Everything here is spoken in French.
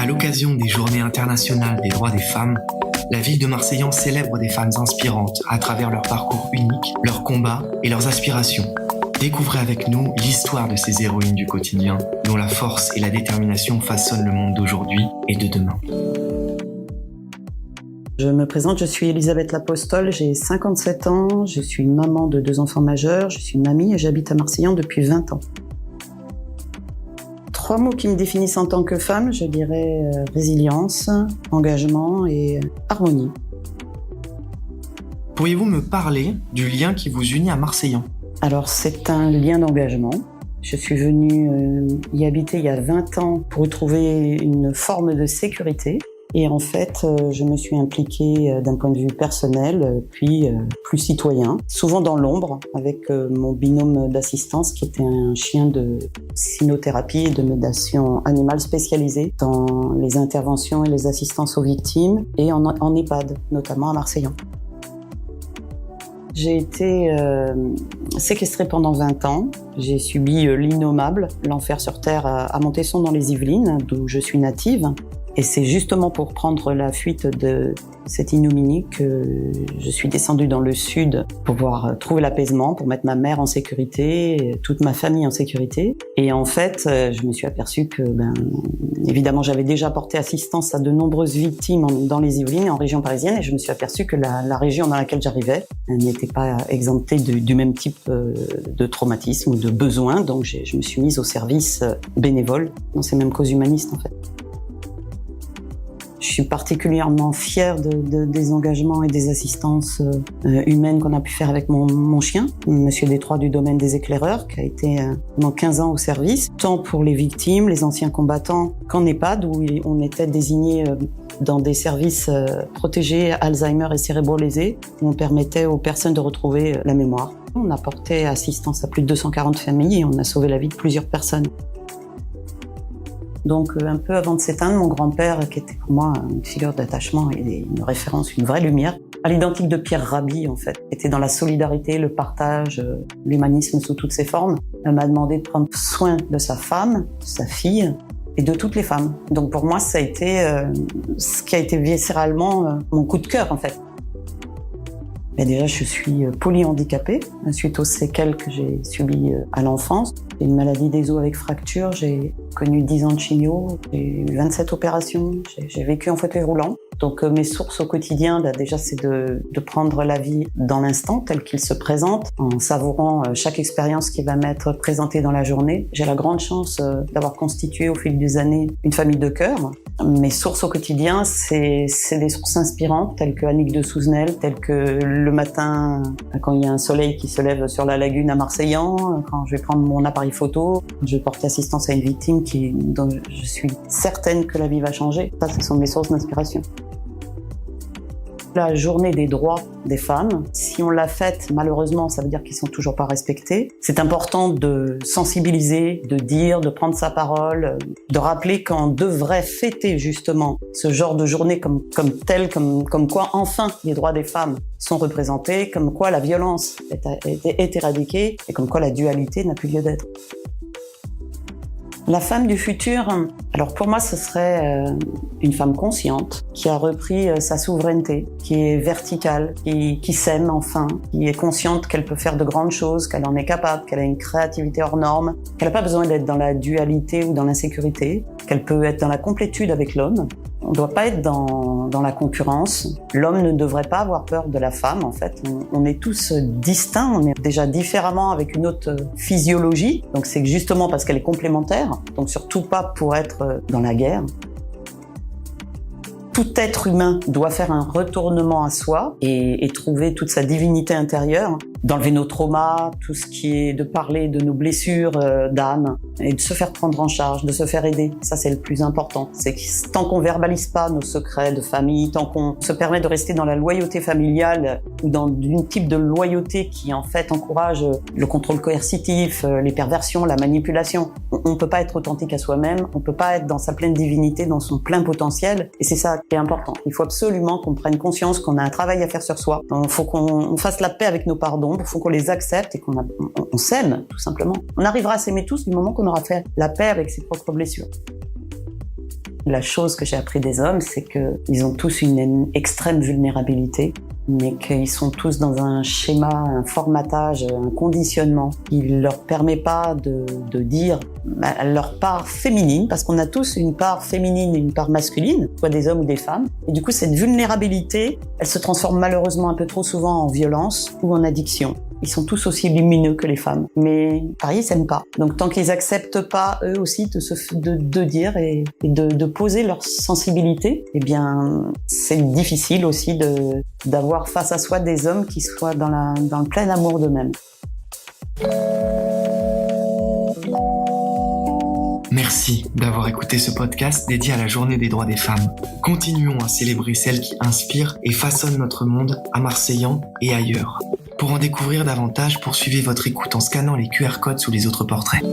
À l'occasion des Journées internationales des droits des femmes, la ville de Marseillan célèbre des femmes inspirantes à travers leur parcours unique, leurs combats et leurs aspirations. Découvrez avec nous l'histoire de ces héroïnes du quotidien, dont la force et la détermination façonnent le monde d'aujourd'hui et de demain. Je me présente, je suis Elisabeth Lapostole, j'ai 57 ans, je suis une maman de 2 enfants majeurs, je suis mamie et j'habite à Marseillan depuis 20 ans. 3 mots qui me définissent en tant que femme, je dirais résilience, engagement et harmonie. Pourriez-vous me parler du lien qui vous unit à Marseillan ? Alors c'est un lien d'engagement. Je suis venue y habiter il y a 20 ans pour retrouver une forme de sécurité. Et en fait, je me suis impliquée d'un point de vue personnel, puis plus citoyen, souvent dans l'ombre, avec mon binôme d'assistance qui était un chien de cynothérapie et de médiation animale spécialisée dans les interventions et les assistances aux victimes et en EHPAD, notamment à Marseillan. J'ai été séquestrée pendant 20 ans. J'ai subi l'innommable, l'enfer sur terre à Montesson dans les Yvelines, d'où je suis native. Et c'est justement pour prendre la fuite de cette ignominie que je suis descendue dans le sud pour pouvoir trouver l'apaisement, pour mettre ma mère en sécurité, toute ma famille en sécurité. Et en fait, je me suis aperçue que, évidemment, j'avais déjà porté assistance à de nombreuses victimes dans les Yvelines, en région parisienne, et je me suis aperçue que la région dans laquelle j'arrivais n'était pas exemptée du même type de traumatisme ou de besoin. Donc je me suis mise au service bénévole dans ces mêmes causes humanistes, en fait. Je suis particulièrement fière des engagements et des assistances humaines qu'on a pu faire avec mon chien, Monsieur Détroit du domaine des éclaireurs, qui a été pendant 15 ans au service, tant pour les victimes, les anciens combattants, qu'en EHPAD, où on était désignés dans des services protégés Alzheimer et cérébro-lésés, où on permettait aux personnes de retrouver la mémoire. On a porté assistance à plus de 240 familles et on a sauvé la vie de plusieurs personnes. Donc un peu avant de s'éteindre, mon grand-père, qui était pour moi une figure d'attachement et une référence, une vraie lumière, à l'identique de Pierre Rabhi en fait, était dans la solidarité, le partage, l'humanisme sous toutes ses formes, m'a demandé de prendre soin de sa femme, de sa fille et de toutes les femmes. Donc pour moi, ça a été ce qui a été viscéralement mon coup de cœur en fait. Mais déjà, je suis polyhandicapée suite aux séquelles que j'ai subies à l'enfance. J'ai une maladie des os avec fracture, j'ai connu 10 ans de chimio, j'ai eu 27 opérations, j'ai vécu en fauteuil roulant. Donc mes sources au quotidien, déjà, c'est de prendre la vie dans l'instant tel qu'il se présente, en savourant chaque expérience qui va m'être présentée dans la journée. J'ai la grande chance d'avoir constitué au fil des années une famille de cœur. Mes sources au quotidien, c'est des sources inspirantes, telles que Annick de Souzenel, telles que le matin, quand il y a un soleil qui se lève sur la lagune à Marseillan, quand je vais prendre mon appareil photo, je vais porter assistance à une victime dont je suis certaine que la vie va changer. Ça, ce sont mes sources d'inspiration. La journée des droits des femmes, si on l'a faite, malheureusement, ça veut dire qu'ils sont toujours pas respectés. C'est important de sensibiliser, de dire, de prendre sa parole, de rappeler qu'on devrait fêter justement ce genre de journée comme quoi enfin les droits des femmes sont représentés, comme quoi la violence est éradiquée et comme quoi la dualité n'a plus lieu d'être. La femme du futur, alors pour moi ce serait une femme consciente qui a repris sa souveraineté, qui est verticale, qui s'aime enfin, qui est consciente qu'elle peut faire de grandes choses, qu'elle en est capable, qu'elle a une créativité hors norme, qu'elle n'a pas besoin d'être dans la dualité ou dans l'insécurité, qu'elle peut être dans la complétude avec l'homme. On ne doit pas être dans la concurrence. L'homme ne devrait pas avoir peur de la femme, en fait. On est tous distincts, on est déjà différemment avec une autre physiologie. Donc c'est justement parce qu'elle est complémentaire, donc surtout pas pour être dans la guerre. Tout être humain doit faire un retournement à soi et trouver toute sa divinité intérieure, d'enlever nos traumas, tout ce qui est de parler de nos blessures d'âme et de se faire prendre en charge, de se faire aider. Ça, c'est le plus important. C'est que tant qu'on verbalise pas nos secrets de famille, tant qu'on se permet de rester dans la loyauté familiale ou dans une type de loyauté qui, en fait, encourage le contrôle coercitif, les perversions, la manipulation, on peut pas être authentique à soi-même, on peut pas être dans sa pleine divinité, dans son plein potentiel, et c'est ça qui est important. Il faut absolument qu'on prenne conscience qu'on a un travail à faire sur soi. Il faut qu'on fasse la paix avec nos parts d'ombre, il faut qu'on les accepte et qu'on s'aime, tout simplement. On arrivera à s'aimer tous du moment qu'on aura fait la paix avec ses propres blessures. La chose que j'ai appris des hommes, c'est qu'ils ont tous une extrême vulnérabilité, mais qu'ils sont tous dans un schéma, un formatage, un conditionnement qui leur permet pas de dire leur part féminine, parce qu'on a tous une part féminine et une part masculine, soit des hommes ou des femmes. Et du coup, cette vulnérabilité, elle se transforme malheureusement un peu trop souvent en violence ou en addiction. Ils sont tous aussi lumineux que les femmes, mais pareil, ils s'aiment pas. Donc tant qu'ils acceptent pas eux aussi de dire et de poser leur sensibilité, eh bien c'est difficile aussi d'avoir face à soi des hommes qui soient dans le plein amour d'eux-mêmes. Merci d'avoir écouté ce podcast dédié à la Journée des droits des femmes. Continuons à célébrer celles qui inspirent et façonnent notre monde à Marseillan et ailleurs. Pour en découvrir davantage, poursuivez votre écoute en scannant les QR codes sous les autres portraits.